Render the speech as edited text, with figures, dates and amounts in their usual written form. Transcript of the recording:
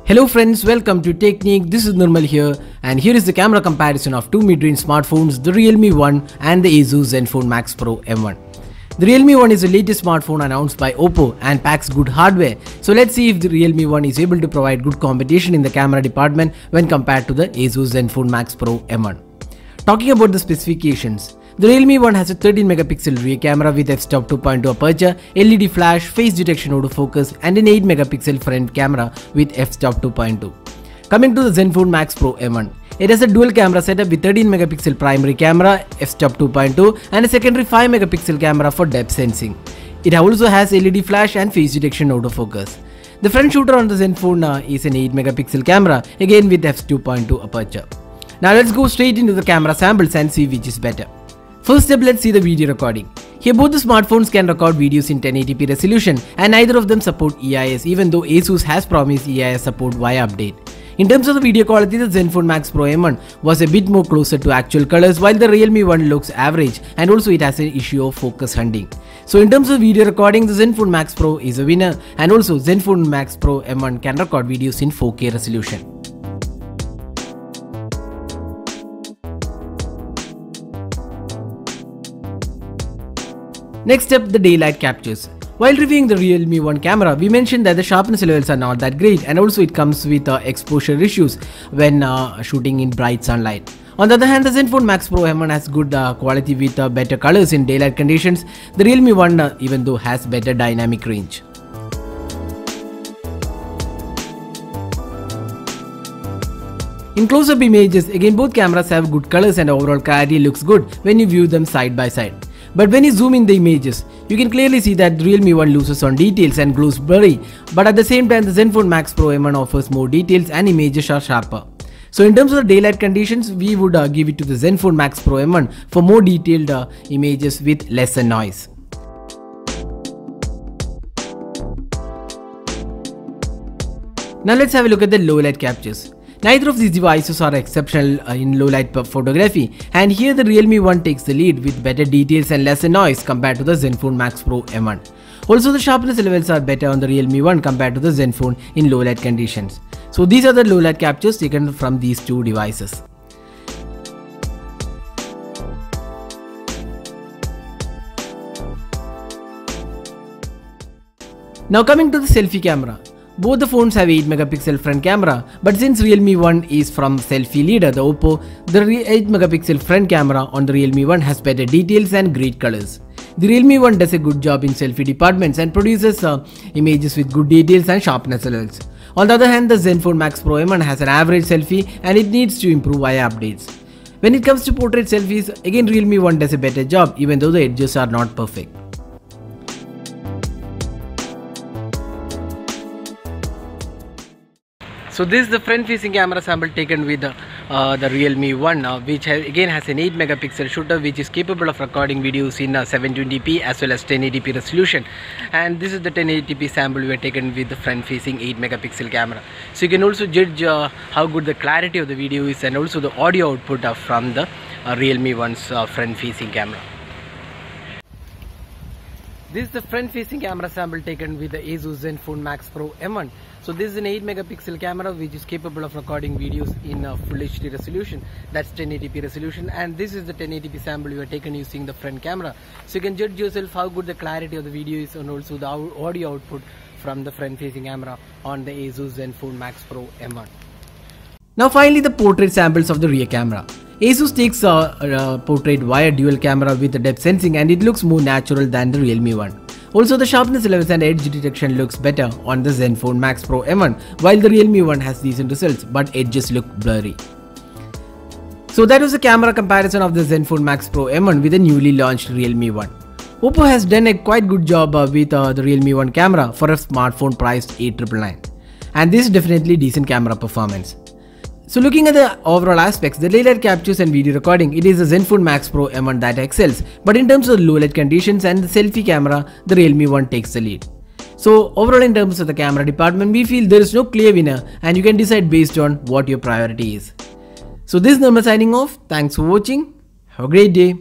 Hello friends, welcome to Technique. This is Nirmal here, and here is the camera comparison of two mid-range smartphones, the Realme 1 and the ASUS Zenfone Max Pro M1. The Realme 1 is the latest smartphone announced by Oppo and packs good hardware. So let's see if the Realme 1 is able to provide good competition in the camera department when compared to the ASUS Zenfone Max Pro M1. Talking about the specifications, the Realme 1 has a 13 megapixel rear camera with f-stop 2.2 aperture, LED flash, face detection autofocus and an 8 megapixel front camera with f-stop 2.2. Coming to the Zenfone Max Pro M1, it has a dual camera setup with 13 megapixel primary camera, f-stop 2.2 and a secondary 5 megapixel camera for depth sensing. It also has LED flash and face detection autofocus. The front shooter on the Zenfone is an 8 megapixel camera, again with f2.2 aperture. Now let's go straight into the camera samples and see which is better. First up, let's see the video recording. Here both the smartphones can record videos in 1080p resolution and neither of them support EIS, even though ASUS has promised EIS support via update. In terms of the video quality, the Zenfone Max Pro M1 was a bit more closer to actual colors, while the Realme 1 looks average and also it has an issue of focus hunting. So in terms of video recording, the Zenfone Max Pro is a winner, and also Zenfone Max Pro M1 can record videos in 4K resolution. Next up, the daylight captures. While reviewing the Realme 1 camera, we mentioned that the sharpness levels are not that great, and also it comes with exposure issues when shooting in bright sunlight. On the other hand, the Zenfone Max Pro M1 has good quality with better colors in daylight conditions. The Realme 1 even though has better dynamic range. In close-up images, again both cameras have good colors and overall clarity looks good when you view them side by side. But when you zoom in the images, you can clearly see that the Realme 1 loses on details and glows blurry, but at the same time the Zenfone Max Pro M1 offers more details and images are sharper. So in terms of the daylight conditions, we would give it to the Zenfone Max Pro M1 for more detailed images with lesser noise. Now let's have a look at the low light captures. Neither of these devices are exceptional in low light photography, and here the Realme 1 takes the lead with better details and lesser noise compared to the Zenfone Max Pro M1. Also, the sharpness levels are better on the Realme 1 compared to the Zenfone in low light conditions. So these are the low light captures taken from these two devices. Now coming to the selfie camera. Both the phones have 8 megapixel front camera, but since Realme 1 is from selfie leader the Oppo, the 8 megapixel front camera on the Realme 1 has better details and great colors. The Realme 1 does a good job in selfie departments and produces images with good details and sharpness levels. On the other hand, the Zenfone Max Pro M1 has an average selfie and it needs to improve via updates. When it comes to portrait selfies, again Realme 1 does a better job even though the edges are not perfect. So this is the front-facing camera sample taken with the Realme 1, which again has an 8 megapixel shooter which is capable of recording videos in 720p as well as 1080p resolution. And this is the 1080p sample we have taken with the front-facing 8 megapixel camera. So you can also judge how good the clarity of the video is and also the audio output from the Realme 1's front-facing camera. This is the front-facing camera sample taken with the ASUS Zenfone Max Pro M1. So this is an 8 megapixel camera which is capable of recording videos in Full HD resolution, that's 1080p resolution, and this is the 1080p sample we have taken using the front camera. So you can judge yourself how good the clarity of the video is and also the audio output from the front-facing camera on the ASUS Zenfone Max Pro M1. Now finally the portrait samples of the rear camera. ASUS takes portrait via dual camera with the depth sensing and it looks more natural than the Realme 1. Also, the sharpness levels and edge detection looks better on the Zenfone Max Pro M1, while the Realme 1 has decent results but edges look blurry. So that was a camera comparison of the Zenfone Max Pro M1 with the newly launched Realme 1. Oppo has done a quite good job with the Realme 1 camera for a smartphone priced 899, and this is definitely decent camera performance. So looking at the overall aspects, the daylight captures and video recording, it is the Zenfone Max Pro M1 that excels, but in terms of low light conditions and the selfie camera, the Realme 1 takes the lead. So overall in terms of the camera department, we feel there is no clear winner and you can decide based on what your priority is. So this is Nirmal signing off. Thanks for watching. Have a great day.